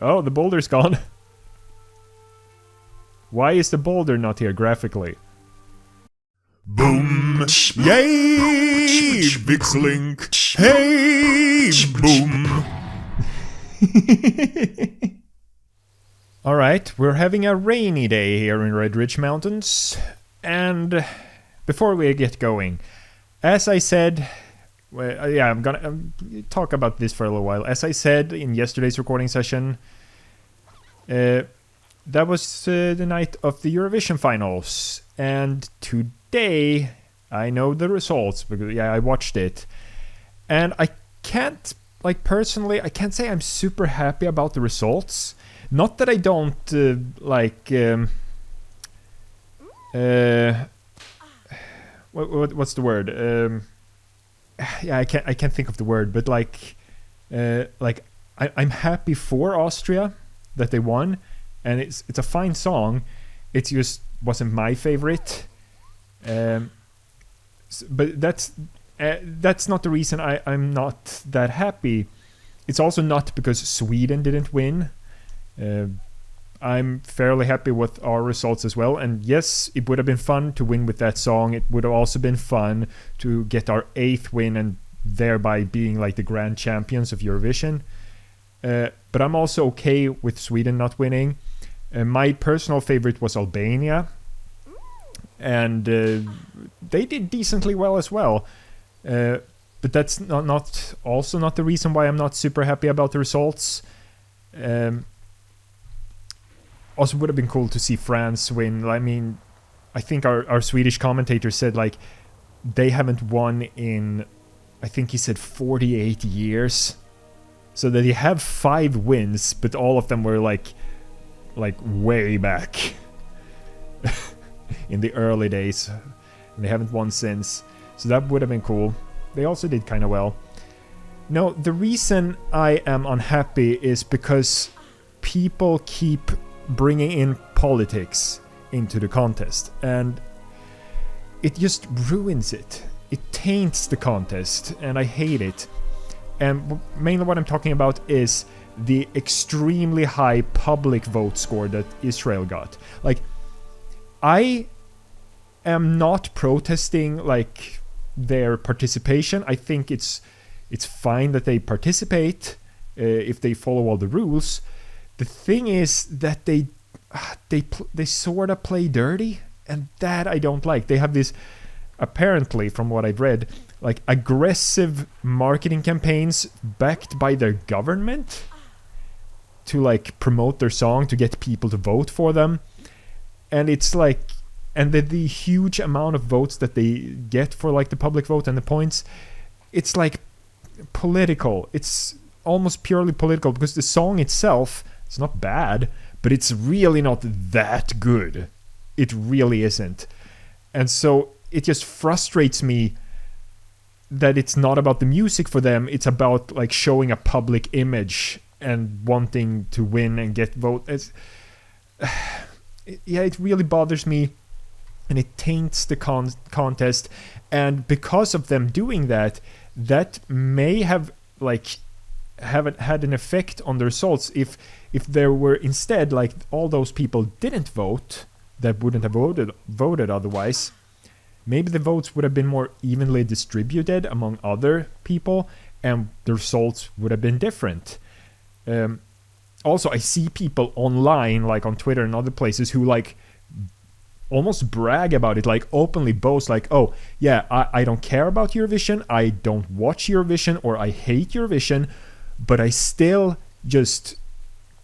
Oh, the boulder's gone. Why is the boulder not here graphically? Boom! Yay! VikzeLink! Hey! Boom! Alright, we're having a rainy day here in Redridge Mountains. And before we get going, as I said... Well, yeah, I'm gonna talk about this for a little while. As I said in yesterday's recording session, that was the night of the Eurovision finals. And today, I know the results, because yeah, I watched it. And I can't, like personally, I can't say I'm super happy about the results. Not that I don't, what's the word? Yeah, I can't think of the word, but I'm happy for Austria that they won, and it's a fine song. It just wasn't my favorite, but that's not the reason I'm not that happy. It's also not because Sweden didn't win. I'm fairly happy with our results as well, and yes, it would have been fun to win with that song. It would have also been fun to get our 8th win and thereby being like the grand champions of Eurovision. But I'm also okay with Sweden not winning. My personal favorite was Albania, and they did decently well as well. But that's not the reason why I'm not super happy about the results. Also would have been cool to see France win. I mean, I think our Swedish commentator said like they haven't won in, I think he said 48 years. So that they have 5 wins, but all of them were like way back in the early days. And they haven't won since. So that would have been cool. They also did kind of well. No, the reason I am unhappy is because people keep bringing in politics into the contest, and it just ruins it. It taints the contest, and I hate it. And mainly what I'm talking about is the extremely high public vote score that Israel got. Like, I am not protesting like their participation. I think it's fine that they participate if they follow all the rules. The thing is that they sort of play dirty, and that I don't like. They have this, apparently, from what I've read, like aggressive marketing campaigns backed by their government to like promote their song to get people to vote for them. And it's like, and the huge amount of votes that they get for like the public vote and the points, it's like political. It's almost purely political, because the song itself, it's not bad, but it's really not that good. It really isn't. And so it just frustrates me that it's not about the music for them. It's about like showing a public image and wanting to win and get votes. Yeah, it really bothers me, and it taints the contest. And because of them doing that, that may have like haven't had an effect on the results. If there were instead like all those people didn't vote that wouldn't have voted otherwise, maybe the votes would have been more evenly distributed among other people, and the results would have been different. Also, I see people online, like on Twitter and other places, who like almost brag about it, like openly boast, like, oh yeah, I don't care about Eurovision, I don't watch Eurovision, or I hate Eurovision, but I still just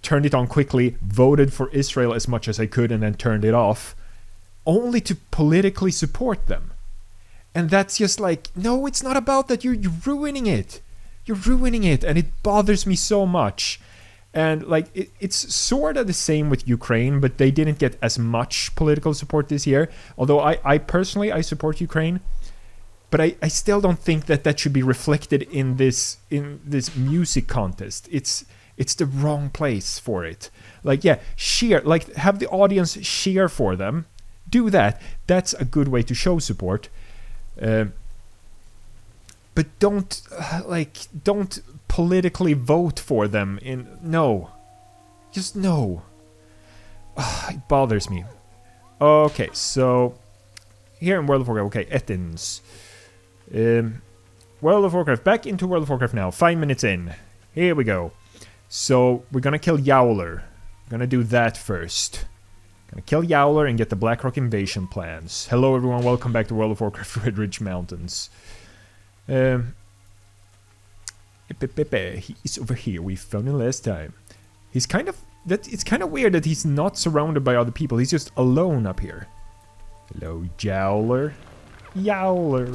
turned it on quickly, voted for Israel as much as I could, and then turned it off, only to politically support them. And that's just like, no, it's not about that. You're ruining it. You're ruining it, and it bothers me so much. And like it's sort of the same with Ukraine, but they didn't get as much political support this year. Although I personally support Ukraine, but I still don't think that should be reflected in this music contest. It's the wrong place for it. Like, yeah, cheer, like have the audience cheer for them. Do that. That's a good way to show support. But don't politically vote for them. No, Just no. It bothers me. Okay, so here in World of Warcraft, okay, Ettins. World of Warcraft, back into World of Warcraft now, 5 minutes in. Here we go. So, we're gonna kill Yowler. Gonna do that first. Gonna kill Yowler and get the Blackrock invasion plans. Hello everyone, welcome back to World of Warcraft Redridge Mountains. He is over here, we found him last time. He's kind of... it's kind of weird that he's not surrounded by other people, he's just alone up here. Hello, Yowler. Yowler.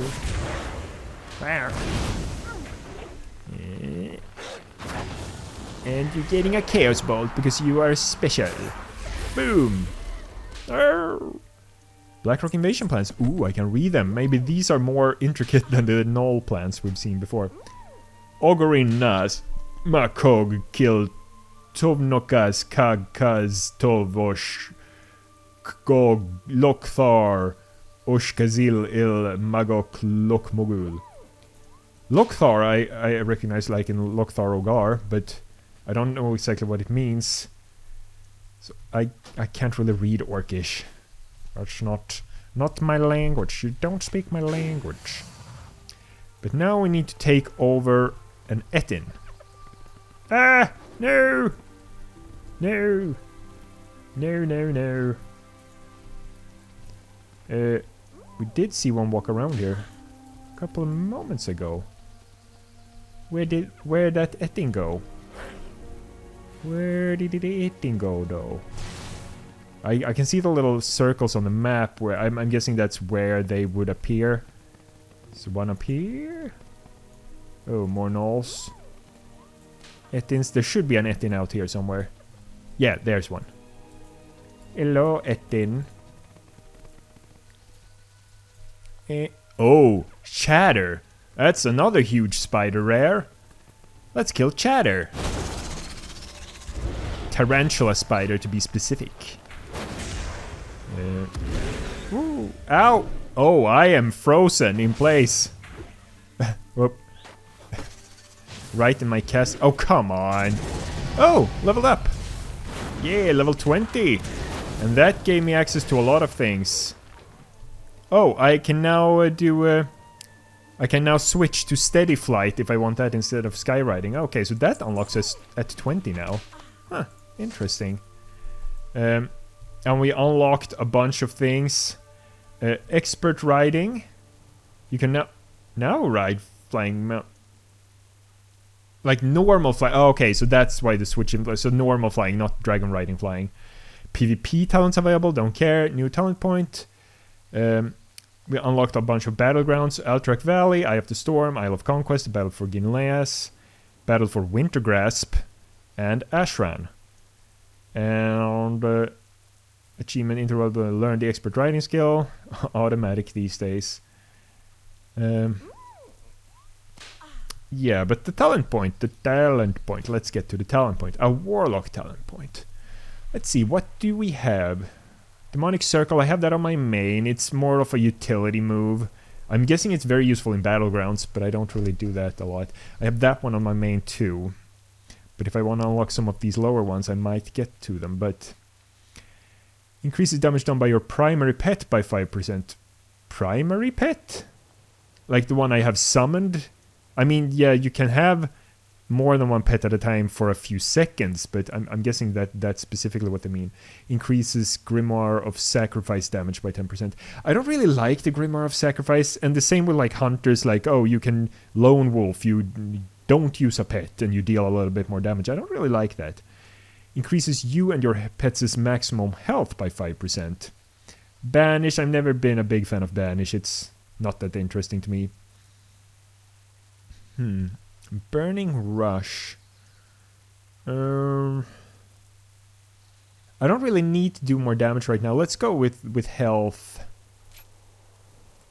And you're getting a Chaos Bolt because you are special. Boom. Blackrock invasion plans. Ooh, I can read them. Maybe these are more intricate than the Gnoll plans we've seen before. Ogorin Nas. Makog killed Tovnokas Kagkaz Tovosh Kgog Lokthar Oshkazil il Magok Lokmogul. Lokthar I recognize like in Lokthar Ogar, but I don't know exactly what it means. So I can't really read Orcish. That's not my language. You don't speak my language. But now we need to take over an Ettin. Ah! No! No! No, no, no. We did see one walk around here a couple of moments ago. Where that Ettin go? Where did the Ettin go though? I can see the little circles on the map where I'm guessing that's where they would appear. So one up here. Oh, more Gnolls. Ettins, there should be an Ettin out here somewhere. Yeah, there's one. Hello, Ettin. Oh, Chatter. That's another huge spider rare. Let's kill Chatter. Tarantula spider to be specific. Ooh, ow! Oh, I am frozen in place. Whoop. Right in my cast. Oh, come on. Oh, leveled up. Yeah, level 20. And that gave me access to a lot of things. Oh, I can now I can now switch to steady flight if I want that instead of skyriding. Okay, so that unlocks us at 20 now. Huh, interesting. And we unlocked a bunch of things. Expert riding. You can now ride flying like normal flying. Oh, okay, so that's why the switch in. So normal flying, not dragon riding flying. PvP talents available, don't care. New talent point. We unlocked a bunch of battlegrounds. Alterac Valley, Eye of the Storm, Isle of Conquest, Battle for Ginleas, Battle for Wintergrasp, and Ashran. And achievement interval to learn the expert riding skill. Automatic these days. Yeah, but the talent point. Let's get to the talent point. A warlock talent point. Let's see, what do we have? Demonic Circle, I have that on my main. It's more of a utility move. I'm guessing it's very useful in battlegrounds, but I don't really do that a lot. I have that one on my main too. But if I want to unlock some of these lower ones, I might get to them, but... Increases damage done by your primary pet by 5%. Primary pet? Like the one I have summoned? I mean, yeah, you can have more than one pet at a time for a few seconds, but I'm guessing that that's specifically what they mean. Increases Grimoire of Sacrifice damage by 10%. I don't really like the Grimoire of Sacrifice, and the same with like hunters, like, oh, you can lone wolf, you don't use a pet, and you deal a little bit more damage. I don't really like that. Increases you and your pet's maximum health by 5%. Banish, I've never been a big fan of Banish, it's not that interesting to me. Burning Rush. I don't really need to do more damage right now. Let's go with health.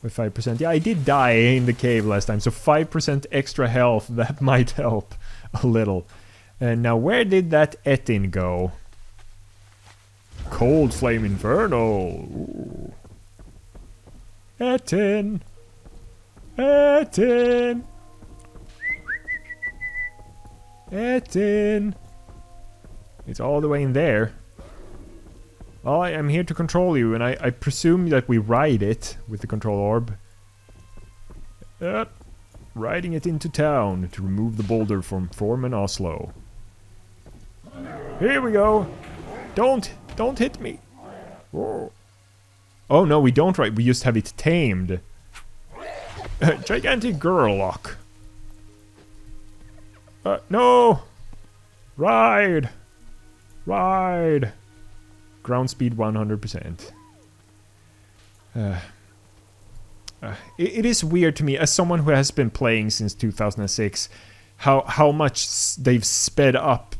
With 5%. Yeah, I did die in the cave last time, so 5% extra health, that might help a little. And now, where did that Ettin go? Cold Flame Inferno. Ooh. Ettin. It's all the way in there. Well, I am here to control you, and I presume that we ride it with the control orb. Riding it into town to remove the boulder from Foreman Oslo. Here we go. Don't hit me. Whoa. Oh no, we don't ride. We just have it tamed. Gigantic Gurlock. No. Ride. Ground speed 100%. It is weird to me, as someone who has been playing since 2006, how much they've sped up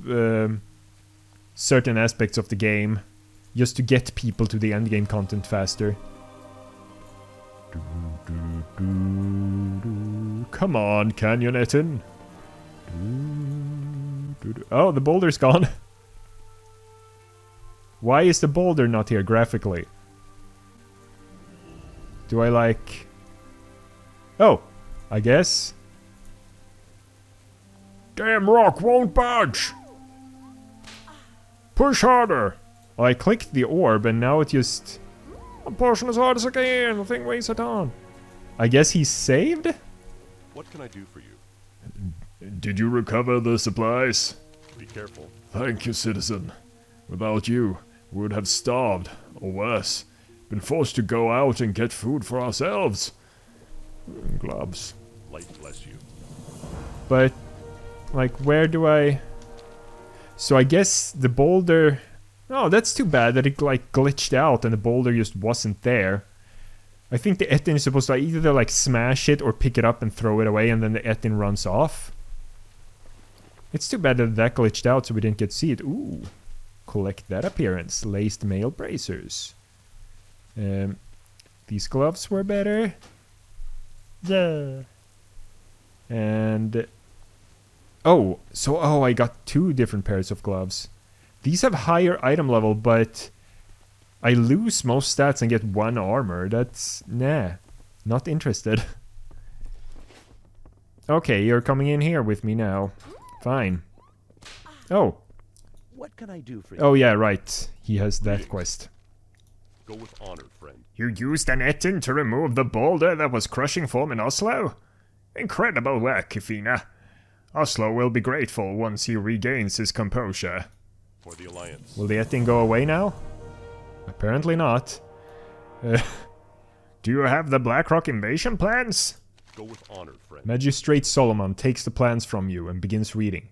certain aspects of the game just to get people to the endgame content faster. Come on, Canyonetin. Oh, the boulder's gone. Why is the boulder not here graphically? Do I like... Oh, I guess. Damn rock won't budge! Push harder! Well, I clicked the orb and now it just... I'm pushing as hard as I can, the thing weighs a ton. I guess he's saved? What can I do for you? Did you recover the supplies? Be careful. Thank you, citizen. Without you, we would have starved, or worse, been forced to go out and get food for ourselves. Gloves. Light bless you. But, like, where do I... So I guess the boulder... Oh, that's too bad that it, like, glitched out and the boulder just wasn't there. I think the Etin is supposed to either, like, smash it or pick it up and throw it away and then the Etin runs off. It's too bad that that glitched out so we didn't get to see it. Ooh. Collect that appearance. Laced mail bracers. These gloves were better. Yeah. And... Oh, so I got 2 different pairs of gloves. These have higher item level, but I lose most stats and get 1 armor. That's... Nah. Not interested. Okay, you're coming in here with me now. Fine. Oh. What can I do for you? Oh yeah, right. He has that quest. Go with honor, friend. You used an Etin to remove the boulder that was crushing Foreman Oslo? Incredible work, Kefina. Oslo will be grateful once he regains his composure. For the Alliance. Will the Etin go away now? Apparently not. Do you have the Blackrock invasion plans? Go with honor, friend. Magistrate Solomon takes the plans from you and begins reading.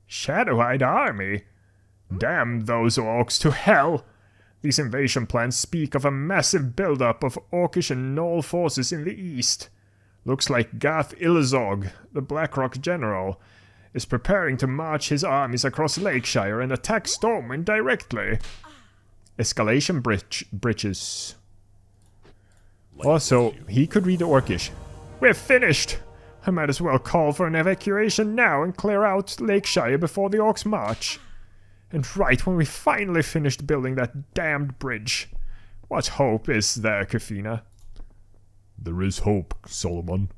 Shadow-eyed army? Damn those orcs to hell! These invasion plans speak of a massive buildup of orcish and Gnoll forces in the east. Looks like Gath Ilizog, the Blackrock general, is preparing to march his armies across Lakeshire and attack Stormwind directly. Escalation bridges. Also, he could read the Orcish. We're finished! I might as well call for an evacuation now and clear out Lakeshire before the orcs march. And right when we finally finished building that damned bridge. What hope is there, Kefina? There is hope, Solomon.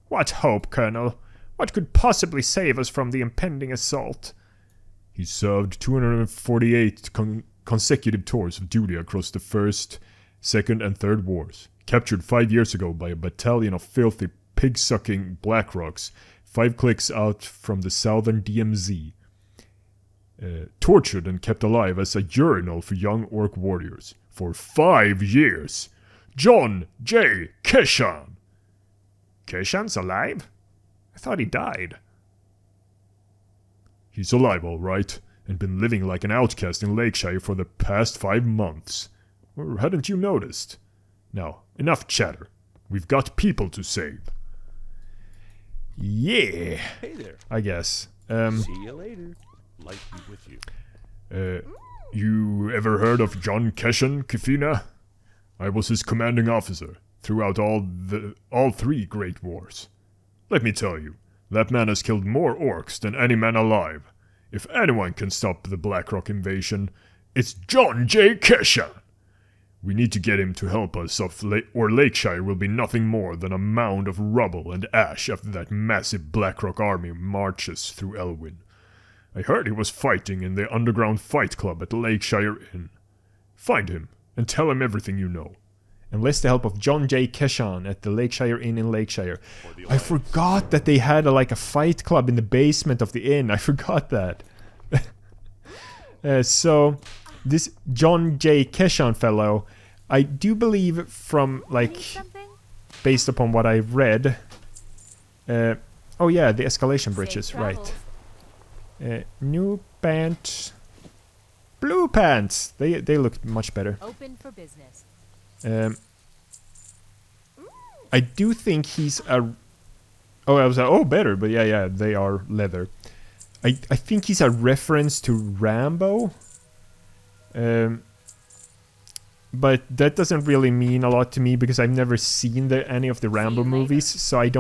What hope, Colonel? What could possibly save us from the impending assault? He served 248 consecutive tours of duty across the First, Second, and Third Wars. Captured 5 years ago by a battalion of filthy, pig-sucking Blackrocks, 5 clicks out from the southern DMZ. Tortured and kept alive as a urinal for young orc warriors. For 5 years! John J. Keshan! Keshan's alive? I thought he died. He's alive, all right, and been living like an outcast in Lakeshire for the past 5 months. Or hadn't you noticed? Now, enough chatter. We've got people to save. Yeah, Hey there. I guess. See you later. Light be with you. You ever heard of John Keshan, Kefina? I was his commanding officer throughout all 3 great wars. Let me tell you, that man has killed more orcs than any man alive. If anyone can stop the Blackrock invasion, it's John J. Keshan! We need to get him to help us, or Lakeshire will be nothing more than a mound of rubble and ash after that massive Blackrock army marches through Elwyn. I heard he was fighting in the underground fight club at the Lakeshire Inn. Find him and tell him everything you know. Enlist the help of John J. Keshan at the Lakeshire Inn in Lakeshire. I forgot that they had a fight club in the basement of the inn. I forgot that. So, this John J. Keshan fellow, I do believe from, based upon what I read... oh yeah, the escalation bridges, right. New pants... Blue pants! They look much better. Open for business. I do think he's a... Oh, I was like, oh, better, but yeah, they are leather. I think he's a reference to Rambo. But that doesn't really mean a lot to me because I've never seen any of the Rambo movies, so I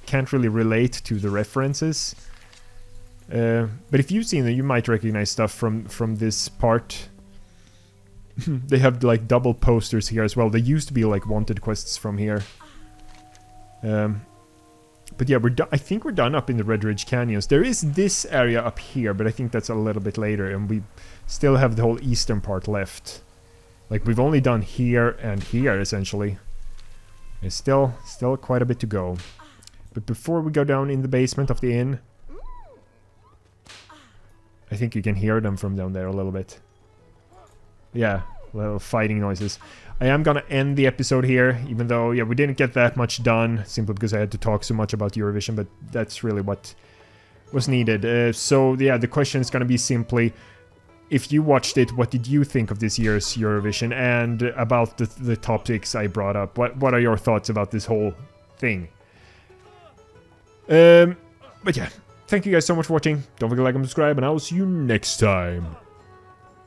can't really relate to the references. But if you've seen them, you might recognize stuff from this part. They have double posters here as well. They used to be wanted quests from here. But yeah, I think we're done up in the Redridge Canyons. There is this area up here, but I think that's a little bit later, and we still have the whole eastern part left. We've only done here and here, essentially. There's still quite a bit to go. But before we go down in the basement of the inn... I think you can hear them from down there a little bit. Yeah, little fighting noises. I am gonna end the episode here, even though, yeah, we didn't get that much done, simply because I had to talk so much about Eurovision, but that's really what was needed. So, yeah, the question is gonna be simply, if you watched it, what did you think of this year's Eurovision, and about the topics I brought up? What are your thoughts about this whole thing? But yeah, thank you guys so much for watching. Don't forget to like and subscribe, and I will see you next time.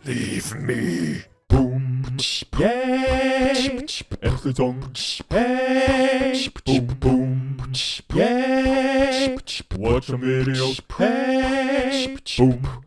Leave me. Boom. Yay! Everything. Hey! Boom, boom. Yay! Watch some videos. Hey! Boom.